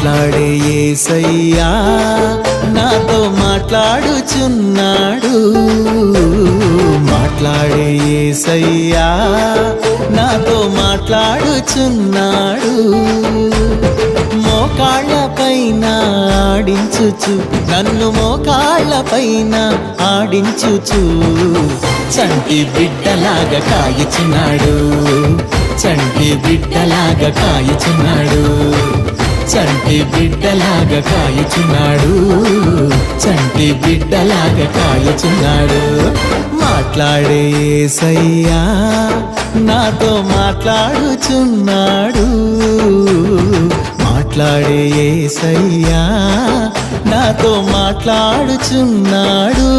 మాట్లాడే యేసయ్యా నాతో మాట్లాడుచున్నాడు. మాట్లాడే యేసయ్యా నాతో మాట్లాడుచున్నాడు. మోకాళ్ళపైన ఆడించుచు నన్ను మోకాళ్ళపైన ఆడించుచు చంటి బిడ్డలాగా కాయుచున్నాడు. చంటి బిడ్డలాగా కాయుచున్నాడు. చంటి బిడ్డలాగా కాయుచున్నాడు. చంటి బిడ్డలాగా కాయుచున్నాడు. మాట్లాడే యేసయ్యా నాతో మాట్లాడుచున్నాడు. మాట్లాడే యేసయ్యా నాతో మాట్లాడుచున్నాడు.